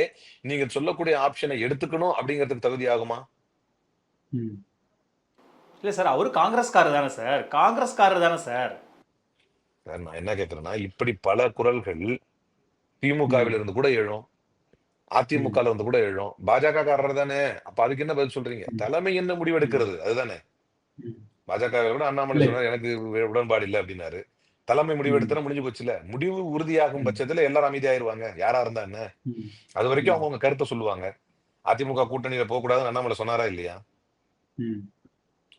நீங்கள் சொல்லக்கூடிய ஆப்ஷனை எடுத்துக்கணும் அப்படிங்கிறதுக்கு தகுதி ஆகுமா? இல்ல சார், அவரு காங்கிரஸ்காரர் தானே சார், சார். நான் என்ன கேட்கிறேன்னா, இப்படி பல குரல்கள் திமுகவில் இருந்து கூட எழும், அதிமுக இருந்து கூட எழும். பாஜக காரர் தானே, அப்ப அதுக்கு என்ன பதில் சொல்றீங்க? தலைமை என்ன முடிவெடுக்கிறது அதுதானே. பாஜக விட அண்ணாமலை சொன்னார் எனக்கு உடன்பாடு இல்லை அப்படின்னாரு. தலைமை முடிவு எடுத்தா முடிஞ்சு போச்சுல. முடிவு உறுதியாகும் பட்சத்துல எல்லாரும் அமைதியாயிருவாங்க, யாரா இருந்தா என்ன. அது வரைக்கும் அவங்க கருத்தை சொல்லுவாங்க. அதிமுக கூட்டணியில போக கூடாதுன்னு அண்ணாமலை சொன்னாரா இல்லையா?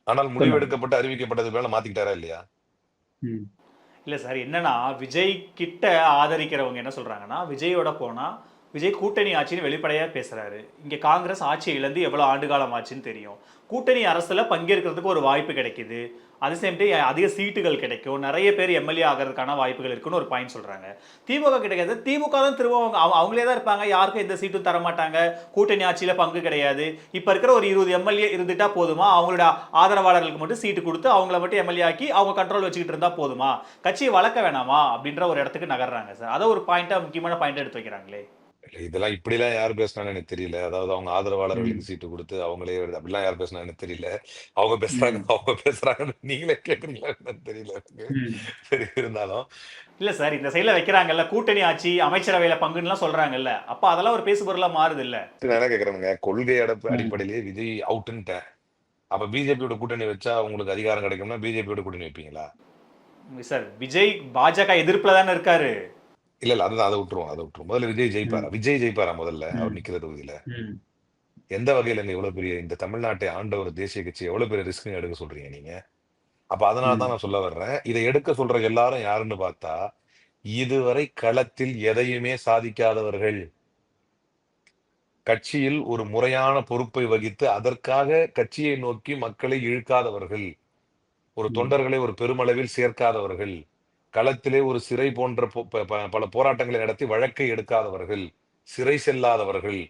ஆனால் முடிவு எடுக்கப்பட்டு அறிவிக்கப்பட்டது மேல மாத்திக்கிட்டாரா இல்லையா? இல்ல சார், என்னன்னா விஜய் கிட்ட ஆதரிக்கிறவங்க என்ன சொல்றாங்கன்னா, விஜயோட போனா விஜய் கூட்டணி ஆட்சின்னு வெளிப்படையா பேசுறாரு. இங்க காங்கிரஸ் ஆட்சியை இழந்து எவ்வளவு ஆண்டு காலம் ஆச்சுன்னு தெரியும். கூட்டணி அரசுல பங்கேற்கிறதுக்கு ஒரு வாய்ப்பு கிடைக்குது, அதே சேம் டைம் அதிக சீட்டுகள் கிடைக்கும், நிறைய பேர் எம்எல்ஏ ஆகிறதுக்கான வாய்ப்புகள் இருக்குன்னு ஒரு பாயிண்ட் சொல்றாங்க. திமுக கிடைக்காது, திமுக தான் திரும்ப அவங்களே தான் இருப்பாங்க, யாருக்கும் எந்த சீட்டும் தர மாட்டாங்க, கூட்டணி ஆட்சியில பங்கு கிடையாது. இப்ப இருக்கிற ஒரு 20 எம்எல்ஏ இருந்துட்டா போதுமா, அவங்களோட ஆதரவாளர்களுக்கு மட்டும் சீட்டு கொடுத்து அவங்கள மட்டும் எம்எல்ஏ ஆக்கி அவங்க கண்ட்ரோல் வச்சுக்கிட்டு இருந்தா போதுமா, கட்சியை வளர்க்க வேணாமா அப்படின்ற ஒரு இடத்துக்கு நகர்றாங்க சார். அதை ஒரு பாயிண்டா, முக்கியமான பாயிண்ட் எடுத்து வைக்கிறாங்களே. இதெல்லாம் இப்படிலாம் யார் பேசினான்னு எனக்கு தெரியல. அதாவது அவங்க ஆதரவாளர்களுக்கு சீட்டு கொடுத்து அவங்களே அப்படிலாம் யார் பேசினா எனக்கு தெரியல. அவங்க பேசுறாங்க நீங்களே கேட்குறீங்களா தெரியல எனக்கு. சரி, இருந்தாலும் இல்ல சார், இந்த சைட்ல வைக்கிறாங்கல்ல கூட்டணி ஆட்சி அமைச்சரவையில பங்குன்னு சொல்றாங்கல்ல, அப்ப அதெல்லாம் ஒரு பேசு பொருளா மாறுது இல்ல. நான் என்ன கேட்கறேங்க, கொள்கை அடிப்படையிலேயே விஜய் அவுட்டுன்ட்டேன். அப்ப பிஜேபியோட கூட்டணி வச்சா உங்களுக்கு அதிகாரம் கிடைக்கும்னா பிஜேபியோட கூட்டணி வைப்பீங்களா? சார், விஜய் பாஜக எதிர்ப்புல தானே இருக்காரு. இல்ல அதுதான், அதை விட்டுருவோம். முதல்ல விஜய் ஜெயிப்பாரா முதல்ல அவர் நிக்கிற தொகுதியில? எந்த வகையில இவ்வளவு பெரிய இந்த தமிழ்நாட்டை ஆண்ட ஒரு தேசிய கட்சி எவ்வளவு பெரிய ரிஸ்க் எடுக்க சொல்றீங்க நீங்க? அப்ப அதனாலதான் நான் சொல்ல வர்றேன், இதை எடுக்க சொல்ற எல்லாரும் யாருன்னு பார்த்தா இதுவரை களத்தில் எதையுமே சாதிக்காதவர்கள். கட்சியில் ஒரு முறையான பொறுப்பை வகித்து அதற்காக கட்சியை நோக்கி மக்களை இழுக்காதவர்கள், ஒரு தொண்டர்களை ஒரு பெருமளவில் சேர்க்காதவர்கள், களத்திலே ஒரு சிறை போன்ற பல போராட்டங்களை நடத்தி வழக்கை எடுக்காதவர்கள், சிறை செல்லாதவர்கள்,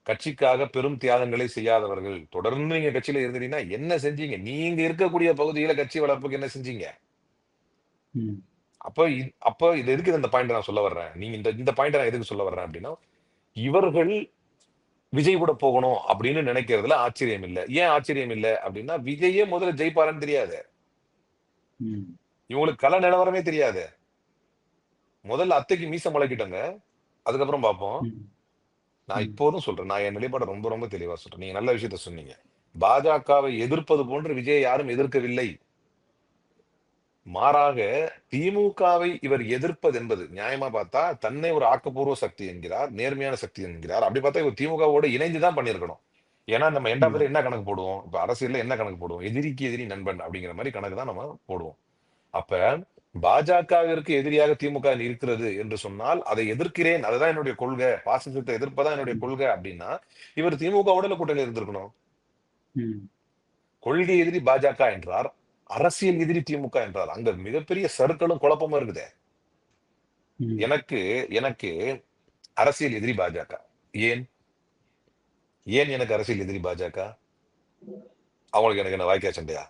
கட்சிக்காக பெரும் தியாகங்களை செய்யாதவர்கள். தொடர்ந்து நீங்க கட்சியில இருந்தீங்கன்னா என்ன செஞ்சீங்க? நீங்க இருக்கக்கூடிய பகுதியில கட்சி வளர்ப்புக்கு என்ன செஞ்சீங்க? அப்ப இது எதுக்கு இந்த பாயிண்ட் நான் சொல்ல வர்றேன்? நீங்க இந்த பாயிண்ட் நான் எதுக்கு சொல்ல வர்றேன் அப்படின்னா, இவர்கள் விஜய் கூட போகணும் அப்படின்னு நினைக்கிறதுல ஆச்சரியம் இல்லை. ஏன் ஆச்சரியம் இல்லை அப்படின்னா, விஜயே முதல்ல ஜெயிப்பாருன்னு தெரியாது. இவங்களுக்கு கள நிலவரமே தெரியாது. முதல்ல அத்தைக்கு மீச முளைக்கிட்டங்க, அதுக்கப்புறம் பார்ப்போம். நான் இப்போதும் சொல்றேன், நான் என் நிலைப்பாட ரொம்ப ரொம்ப தெளிவா சொல்றேன். நீங்க நல்ல விஷயத்த சொன்னீங்க. பாஜகவை எதிர்ப்பது போன்று விஜய் யாரும் எதிர்க்கவில்லை. மாறாக திமுகவை இவர் எதிர்ப்பது என்பது நியாயமா பார்த்தா தன்னை ஒரு ஆக்கப்பூர்வ சக்தி என்கிறார், நேர்மையான சக்தி என்கிறார். அப்படி பார்த்தா இவர் திமுகவோட இணைந்துதான் பண்ணியிருக்கணும். ஏன்னா நம்ம எண்டாவது என்ன கணக்கு போடுவோம்? இப்ப அரசியல்ல என்ன கணக்கு போடுவோம்? எதிரிக்கு எதிரி நண்பன் அப்படிங்கிற மாதிரி கணக்கு தான் நம்ம போடுவோம். அப்ப பாஜகவிற்கு எதிரியாக திமுக இருக்கிறது என்று சொன்னால் அதை எதிர்க்கிறேன், அதுதான் என்னுடைய கொள்கை, பாசிசத்தை எதிர்ப்பதான் என்னுடைய கொள்கை அப்படின்னா இவர் திமுகவோட கூட்டணி இருந்திருக்கணும். கொள்கை எதிரி பாஜக என்றார், அரசியல் எதிரி திமுக என்றார். அங்க மிகப்பெரிய சறுக்களும் குழப்பமும் இருக்குது. எனக்கு அரசியல் எதிரி பாஜக. ஏன் எனக்கு அரசியல் எதிரி பாஜக? அவங்களுக்கு எனக்கு என்ன வாய்க்கா சண்டையா?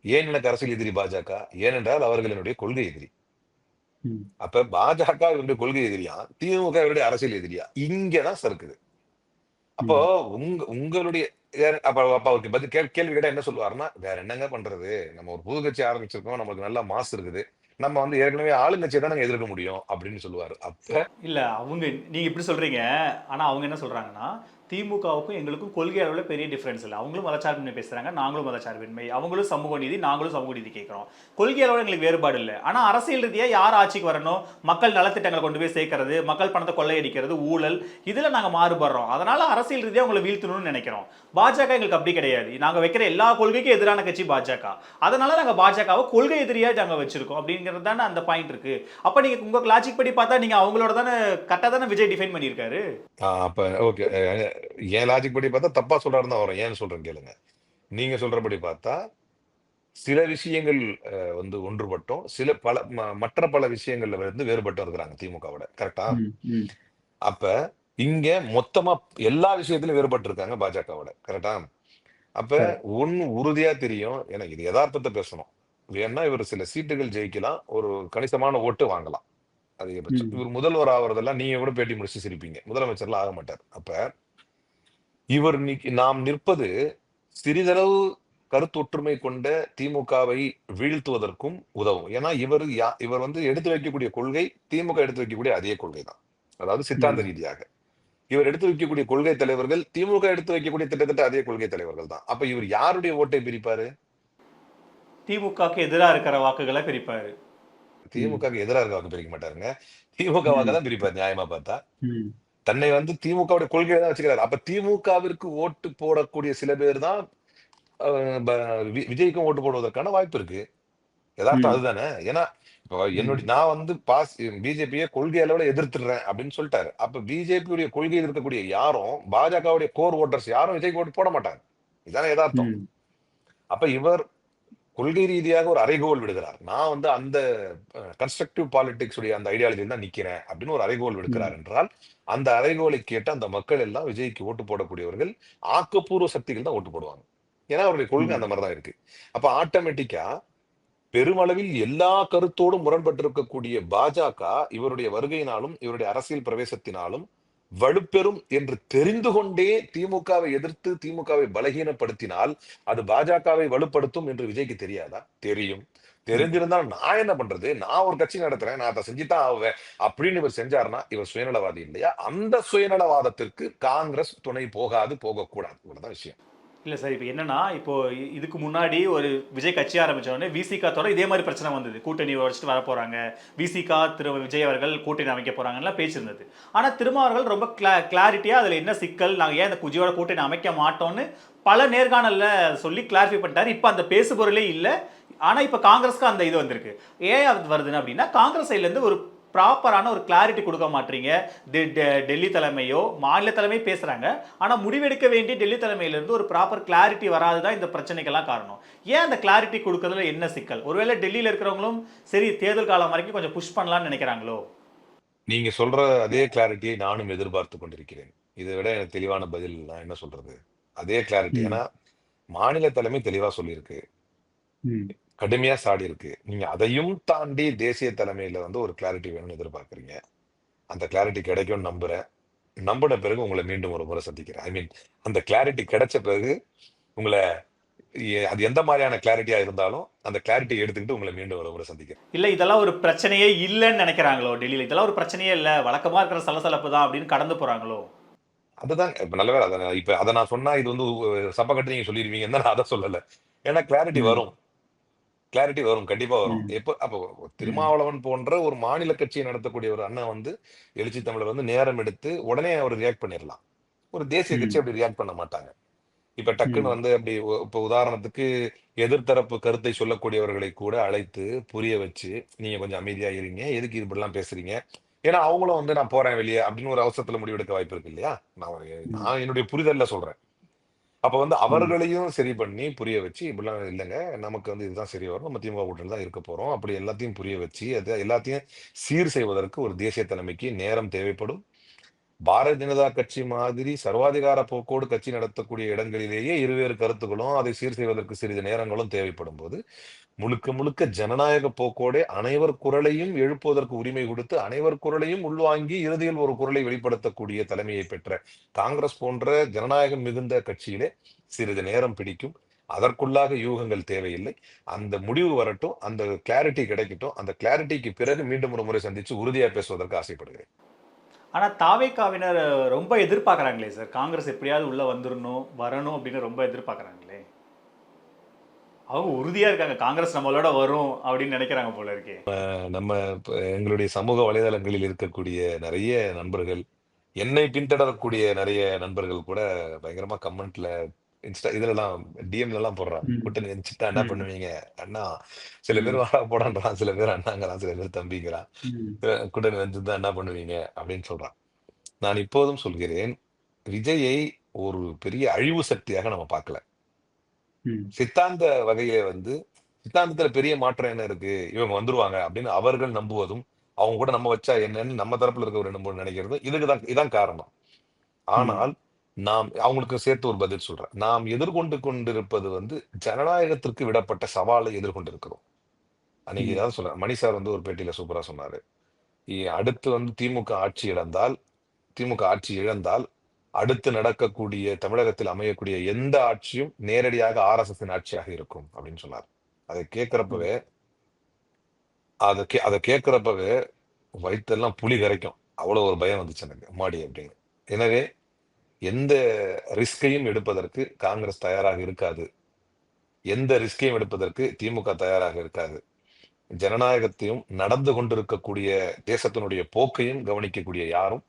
ஏன் எனக்கு அரசியல் எதிரி பாஜக? ஏனென்றால் அவர்கள் என்னுடைய கொள்கை எதிரி. அப்ப பாஜக இவருடைய கொள்கை எதிரியா, திமுக இவருடைய அரசியல் எதிரியா? இங்கதான் சறுக்குது. அப்போ உங்களுடைய அப்ப அவருக்கு பதில் கேள்வி கேட்டா என்ன சொல்லுவாருன்னா, வேற என்னங்க பண்றது, நம்ம ஒரு புது கட்சி ஆரம்பிச்சிருக்கோம், நமக்கு நல்ல மாசு இருக்குது, நம்ம வந்து ஏற்கனவே ஆளுங்கட்சியை தான் நாங்க எதிர்க்க முடியும் அப்படின்னு சொல்லுவாரு. அப்ப இல்ல அவங்க நீங்க இப்படி சொல்றீங்க, ஆனா அவங்க என்ன சொல்றாங்கன்னா, திமுகவுக்கும் எங்களுக்கும் கொள்கை அளவில் பெரிய டிஃபரன்ஸ் இல்லை. அவங்களும் மதச்சார்பின்மை பேசுறாங்க, நாங்களும் மதச்சார்பின்மை. அவங்களும் சமூக நீதி, நாங்களும் சமூக நீதி கேட்கிறோம். கொள்கை அளவில் எங்களுக்கு வேறுபாடு இல்லை. ஆனா அரசியல் ரீதியா யார் ஆட்சிக்கு வரணும், மக்கள் நலத்திட்டங்களை கொண்டு போய் சேர்க்கறது, மக்கள் பணத்தை கொள்ளையடிக்கிறது, ஊழல், இதுல நாங்க மாறுபடுறோம். அதனால அரசியல் ரீதியா உங்களை வீழ்த்தணும்னு நினைக்கிறோம். பாஜக எங்களுக்கு அப்படி கிடையாது. நாங்க வைக்கிற எல்லா கொள்கைக்கும் எதிரான கட்சி பாஜக. அதனால நாங்க பாஜகவை கொள்கை எதிரியா நாங்க வச்சிருக்கோம் அப்படிங்கிறது தானே அந்த பாயிண்ட் இருக்கு. அப்ப நீங்க உங்க லாஜிக் படி பார்த்தா நீங்க அவங்களோட தானே கரெக்டா தானே விஜய் டிஃபைன் பண்ணியிருக்காரு. அப்ப ஓகே, என் லாஜிக் படி பார்த்தா தப்பா சொல்றாருன்னு தான் வரும். ஏன்னு சொல்றேன் கேளுங்க. நீங்க சொல்றபடி பார்த்தா சில விஷயங்கள் வந்து ஒன்றுபட்டோம், சில மற்ற பல விஷயங்கள்ல வந்து வேறுபட்டும் இருக்கிறாங்க திமுகவோட. கரெக்டா? அப்ப இங்க மொத்தமா எல்லா விஷயத்திலும் வேறுபட்டு இருக்காங்க பாஜகவோட. கரெக்டா? அப்ப ஒன்னு உறுதியா தெரியும், எனக்கு இது யதார்த்தத்தை பேசணும். வேணா இவர் சில சீட்டுகள் ஜெயிக்கலாம், ஒரு கணிசமான ஓட்டு வாங்கலாம், அதிகபட்சம். இவர் முதல்வர் ஆவறதெல்லாம் நீங்க கூட பேட்டி முடிச்சு சிரிப்பீங்க, முதலமைச்சர்லாம் ஆக மாட்டார். அப்ப இவர் நாம் நிற்பது சிறிதளவு கருத்தொற்றுமை கொண்ட திமுகவை வீழ்த்துவதற்கும் உதவும். ஏன்னா இவர் வந்து எடுத்து வைக்கக்கூடிய கொள்கை திமுக எடுத்து வைக்கக்கூடிய அதே கொள்கை தான். அதாவது சித்தாந்த ரீதியாக இவர் எடுத்து வைக்கக்கூடிய கொள்கை தலைவர்கள் திமுக எடுத்து வைக்கக்கூடிய திட்டத்தட்ட அதே கொள்கை தலைவர்கள் தான். அப்ப இவர் யாருடைய ஓட்டை பிரிப்பாரு? திமுகக்கு எதிராக இருக்கிற வாக்குகளை பிரிப்பாரு. திமுகக்கு எதிராக இருக்க வாக்கு பிரிக்க மாட்டாருங்க, திமுக வாக்கு தான் பிரிப்பாரு. நியாயமா பார்த்தா தன்னை வந்து திமுகவுடைய கொள்கையை தான் வச்சுக்கிறாரு. அப்ப திமுகவிற்கு ஓட்டு போடக்கூடிய சில பேர் தான் விஜய்க்கும் ஓட்டு போடுவதற்கான வாய்ப்பு இருக்கு. யதார்த்தம் அதுதானே. ஏன்னா இப்போ நான் வந்து பிஜேபியை கொள்கை அளவுல எதிர்த்துறேன் அப்படின்னு சொல்லிட்டாரு. அப்ப பிஜேபியுடைய கொள்கை எதிர்க்கக்கூடிய யாரும் பாஜகவுடைய கோர் ஓட்டர்ஸ் யாரும் விஜய்க்கு ஓட்டு போட மாட்டாங்க. இதுதானே யதார்த்தம். அப்ப இவர் கொள்கை ரீதியாக ஒரு அறைகோல் விடுகிறார். நான் வந்து அந்த கன்ஸ்ட்ரக்டிவ் பாலிடிக்ஸ் உடைய அந்த ஐடியாலஜியில் தான் நிக்கிறேன் அப்படின்னு ஒரு அறைகோல் விடுக்கிறார் என்றால், அந்த அறைகோலை கேட்டு அந்த மக்கள் எல்லாம் விஜய்க்கு ஓட்டு போடக்கூடியவர்கள் ஆக்கப்பூர்வ சக்திகள் தான் ஓட்டு போடுவாங்க. ஏன்னா அவருடைய கொள்கை அந்த மாதிரிதான் இருக்கு. அப்ப ஆட்டோமேட்டிக்கா பெருமளவில் எல்லா கருத்தோடும் முரண்பட்டு இருக்கக்கூடிய பாஜக இவருடைய வருகையினாலும் இவருடைய அரசியல் பிரவேசத்தினாலும் வலுப்பெறும் என்று தெரிந்து கொண்டே திமுகவை எதிர்த்து திமுகவை பலகீனப்படுத்தினால் அது பாஜகவை வலுப்படுத்தும் என்று விஜய்க்கு தெரியாதா? தெரியும். தெரிஞ்சிருந்தால் நான் என்ன பண்றது, நான் ஒரு கட்சி நடத்துறேன், நான் அதை செஞ்சுதான் ஆவேன் அப்படின்னு இவர் செஞ்சாருன்னா இவர் சுயநலவாதி இல்லையா? அந்த சுயநலவாதத்திற்கு காங்கிரஸ் துணை போகக்கூடாது. இவ்வளவுதான் விஷயம். இல்லை சார், இப்போ என்னன்னா, இப்போ இதுக்கு முன்னாடி ஒரு விஜய் கட்சி ஆரம்பிச்ச உடனே விசிகாத்தோட இதே மாதிரி பிரச்சனை வந்தது. கூட்டணி வச்சுட்டு வர போறாங்க, விசிகா விஜய் அவர்கள் கூட்டணி அமைக்க போறாங்கலாம் பேச்சு இருந்தது. ஆனால் திருமாவர்கள் ரொம்ப கிளாரிட்டியா அதில் என்ன சிக்கல், நாங்கள் ஏன் அந்த விஜயோட கூட்டணி அமைக்க மாட்டோம்னு பல நேர்காணல்ல சொல்லி கிளாரிஃபை பண்ணிட்டாரு. இப்போ அந்த பேசுபொருளே இல்லை. ஆனால் இப்போ காங்கிரஸ்க்கு அந்த இது வந்திருக்கு. ஏன் அது வருதுன்னு அப்படின்னா, காங்கிரஸ் சைட்லேருந்து ஒரு ப்ராப்பரான ஒரு கிளாரிட்டி கொடுக்க மாட்டீங்க. டெல்லி தலைமையோ மாநில தலைமை பேசுறாங்க, ஆனா முடிவெடுக்க வேண்டிய டெல்லி தலைமையிலிருந்து ஒரு ப்ராப்பர் கிளாரிட்டி வராதுதான் இந்த பிரச்சனைக்கெல்லாம் காரணம். ஏன் அந்த கிளாரிட்டி கொடுக்கறதுல என்ன சிக்கல்? ஒருவேளை டெல்லியில இருக்கிறவங்களும் சரி தேர்தல் காலம் வரைக்கும் கொஞ்சம் புஷ் பண்ணலாம்னு நினைக்கிறாங்களோ? நீங்க சொல்ற அதே கிளாரிட்டியை நானும் எதிர்பார்த்து கொண்டிருக்கிறேன். இதை விட எனக்கு தெளிவான பதில் நான் என்ன சொல்றது? அதே கிளாரிட்டி. ஏன்னா மாநில தலைமை தெளிவா சொல்லியிருக்கு, கடுமையா சாடி இருக்கு. நீங்க அதையும் தாண்டி தேசிய தலைமையில வந்து ஒரு கிளாரிட்டி வேணும்னு எதிர்பார்க்கறீங்க. அந்த கிளாரிட்டி கிடைக்கும்னு நம்புறேன். நம்பின பிறகு உங்களை மீண்டும் ஒரு முறை சந்திக்கிறேன். ஐ மீன், அந்த கிளாரிட்டி கிடைச்ச பிறகு உங்களை அது எந்த மாதிரியான கிளாரிட்டியா இருந்தாலும் அந்த கிளாரிட்டி எடுத்துக்கிட்டு உங்களை மீண்டும் ஒரு முறை சந்திக்கிறேன். இல்ல இதெல்லாம் ஒரு பிரச்சனையே இல்லைன்னு நினைக்கிறாங்களோ டெல்லியில? இதெல்லாம் ஒரு பிரச்சனையே இல்ல, வழக்கமா இருக்கிற சலசலப்பு தான் அப்படின்னு கடந்து போறாங்களோ? அதுதான் இப்ப நல்ல வேலை. அதை நான் சொன்னா இது வந்து சப்ப கட்டு நீங்க சொல்லிருவீங்கன்னு நான் அதை சொல்லல. ஏன்னா கிளாரிட்டி வரும், கிளாரிட்டி வரும், கண்டிப்பா வரும். அப்போ திருமாவளவன் போன்ற ஒரு மாநில கட்சியை நடத்தக்கூடிய ஒரு அண்ணன் வந்து எழுச்சி தமிழர் வந்து நேரம் எடுத்து உடனே அவர் ரியாக்ட் பண்ணிடலாம். ஒரு தேசிய கட்சி அப்படி ரியாக்ட் பண்ண மாட்டாங்க. இப்ப டக்குன்னு வந்து அப்படி இப்ப உதாரணத்துக்கு எதிர்த்தரப்பு கருத்தை சொல்லக்கூடியவர்களை கூட அழைத்து புரிய வச்சு, நீங்க கொஞ்சம் அமைதியா இருங்க, எதுக்கு இது இப்படிலாம் பேசுறீங்க, ஏன்னா அவங்களும் வந்து நான் போறேன் வெளியே அப்படின்னு ஒரு அவசரத்துல முடிவெடுக்க வாய்ப்பு இருக்கு இல்லையா? நான் என்னுடைய புரிதல்ல சொல்றேன். அப்ப வந்து அவர்களையும் சரி பண்ணி புரிய வச்சு, இப்படிலாம் இல்லைங்க, நமக்கு வந்து இதுதான் சரி வரும், நம்ம திமுக கூட்டணி தான் இருக்க போறோம், அப்படி எல்லாத்தையும் புரிய வச்சு அது எல்லாத்தையும் சீர் செய்வதற்கு ஒரு தேசிய தலைமைக்கு நேரம் தேவைப்படும். பாரதிய ஜனதா கட்சி மாதிரி சர்வாதிகார போக்கோடு கட்சி நடத்தக்கூடிய இடங்களிலேயே இருவேறு கருத்துக்களும் அதை சீர் செய்வதற்கு சிறிது நேரங்களும் தேவைப்படும் போது, முழுக்க முழுக்க ஜனநாயக போக்கோடு அனைவர் குரலையும் எழுப்புவதற்கு உரிமை கொடுத்து அனைவர் குரலையும் உள்வாங்கி இறுதியில் ஒரு குரலை வெளிப்படுத்தக்கூடிய தலைமையை பெற்ற காங்கிரஸ் போன்ற ஜனநாயகம் மிகுந்த கட்சியிலே சிறிது நேரம் பிடிக்கும். அதற்குள்ளாக யூகங்கள் தேவையில்லை. அந்த முடிவு வரட்டும், அந்த கிளாரிட்டி கிடைக்கட்டும். அந்த கிளாரிட்டிக்கு பிறகு மீண்டும் ஒரு முறை சந்திச்சு உறுதியா பேசுவதற்கு ஆசைப்படுகிறேன். ஆனா தாவேக்காவினர் ரொம்ப எதிர்பார்க்கறாங்களே சார், காங்கிரஸ் எப்படியாவது உள்ள வரணும் அப்படின்னு ரொம்ப எதிர்பார்க்கறாங்களே. அவங்க உறுதியா இருக்காங்க, காங்கிரஸ் நம்மளோட வரும் அப்படின்னு நினைக்கிறாங்க போல இருக்கே. நம்ம எங்களுடைய சமூக வலைதளங்களில் இருக்கக்கூடிய நிறைய நண்பர்கள், என்னை பின்தொடரக்கூடிய நிறைய நண்பர்கள் கூட பயங்கரமா கமெண்ட்ல இதுலலாம் டிஎம்ல எல்லாம் போடுறான், கூட்டணி வந்துச்சுட்டா என்ன பண்ணுவீங்க அண்ணா? சில பேர் வாடா போடான்றான், சில பேர் அண்ணாங்கிறான், சில பேர் தம்பிங்கிறான். கூட்டணி வந்துதான் என்ன பண்ணுவீங்க அப்படின்னு சொல்றான். நான் இப்போதும் சொல்கிறேன், விஜயை ஒரு பெரிய அழிவு சக்தியாக நம்ம பார்க்கல. சித்தாந்த வகையில வந்து சித்தாந்தத்துல பெரிய மாற்றம் என்ன இருக்கு, இவங்க வந்துருவாங்க அப்படின்னு அவர்கள் நம்புவதும், அவங்க கூட நம்ம வச்சா என்னன்னு நம்ம தரப்புல இருக்க ஒரு நம்ப நினைக்கிறதும் இதான் காரணம். ஆனால் நாம் அவங்களுக்கு சேர்த்து ஒரு பதில் சொல்றேன். நாம் எதிர்கொண்டு கொண்டிருப்பது வந்து ஜனநாயகத்திற்கு விடப்பட்ட சவாலை எதிர்கொண்டிருக்கிறோம். அன்னைக்கு ஏதாவது சொல்றேன், மணி சார் வந்து ஒரு பேட்டியில சூப்பரா சொன்னாரு, அடுத்து வந்து திமுக ஆட்சி இழந்தால் அடுத்து நடக்கக்கூடிய தமிழகத்தில் அமையக்கூடிய எந்த ஆட்சியும் நேரடியாக RSS ஆட்சியாக இருக்கும் அப்படின்னு சொன்னார். அதை கேட்கிறப்பவே வயிற்றெல்லாம் புலி கரைக்கும், அவ்வளவு ஒரு பயம் வந்துச்சு எனக்கு, மாடி அப்படின்னு. எனவே எந்த ரிஸ்கையும் எடுப்பதற்கு காங்கிரஸ் தயாராக இருக்காது, எந்த ரிஸ்கையும் எடுப்பதற்கு திமுக தயாராக இருக்காது. ஜனநாயகத்தையும் நடந்து கொண்டிருக்கக்கூடிய தேசத்தினுடைய போக்கையும் கவனிக்கக்கூடிய யாரும்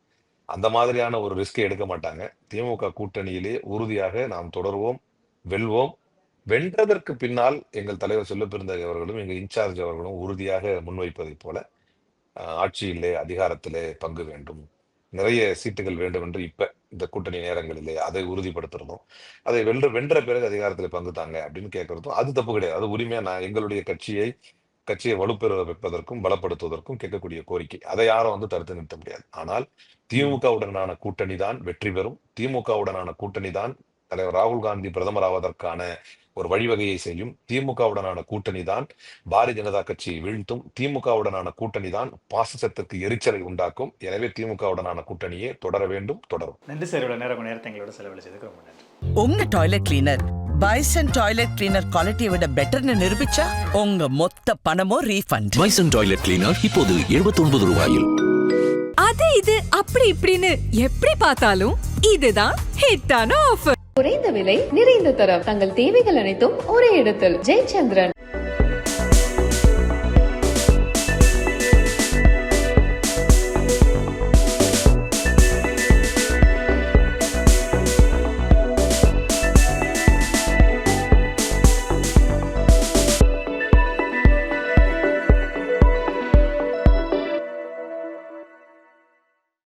அந்த மாதிரியான ஒரு ரிஸ்கை எடுக்க மாட்டாங்க. திமுக கூட்டணியிலே உறுதியாக நாம் தொடர்வோம், வெல்வோம். வென்றதற்கு பின்னால் எங்கள் தலைவர் செல்லப்பெருந்தகை அவர்களும் எங்கள் இன்சார்ஜ் அவர்களும் உறுதியாக முன்வைப்பதை போல ஆட்சியிலே அதிகாரத்திலே பங்கு வேண்டும், நிறைய சீட்டுகள் வேண்டும் என்று இப்ப இந்த கூட்டணி நேரங்களிலே அதை உறுதிப்படுத்துறதும், அதை வென்ற பிறகு அதிகாரத்தில் பங்கு தாங்க அப்படின்னு கேட்கறதும் அது தப்பு கிடையாது. அது உரிமையா நான் எங்களுடைய கட்சியை வலுப்பெற வைப்பதற்கும் பலப்படுத்துவதற்கும் கேட்கக்கூடிய கோரிக்கை. அதை யாரும் வந்து தடுத்து நிறுத்த முடியாது. ஆனால் திமுகவுடனான கூட்டணி தான் வெற்றி பெறும். திமுகவுடனான கூட்டணி தான் தலைவர் ராகுல் காந்தி பிரதமர் ஆவதற்கான ஒரு வழிவகையை செய்யும். திமுகவுடனான கூட்டணி தான் பாரதிய ஜனதா கட்சியை வீழ்த்தும். திமுகவுடனான கூட்டணி தான் பாசிசத்துக்கு எரிச்சலை உண்டாக்கும். எனவே திமுகவுடனான கூட்டணியே தொடர வேண்டும், தொடரும். நன்றி சார், இவ்வளவு நேரத்தை எங்களோட செலவழிச்சதுக்கு ரொம்ப நன்றி. உங்க toilet cleaner bison toilet cleaner குவாலிட்டியை விட பெட்டர்னு நிரூபிச்சா உங்க மொத்த பணமும் ரீஃபண்ட். பைசன் டாய்லெட் கிளீனர் இப்போது 79 ரூபாயில். அது இது அப்படி இப்படின்னு எப்படி பார்த்தாலும் இதுதான் ஹிட்டான ஆஃபர். குறைந்த விலை நிறைந்த தரம், தங்கள் தேவைகள் அனைத்தும் ஒரே இடத்தில். ஜெயச்சந்திரன்.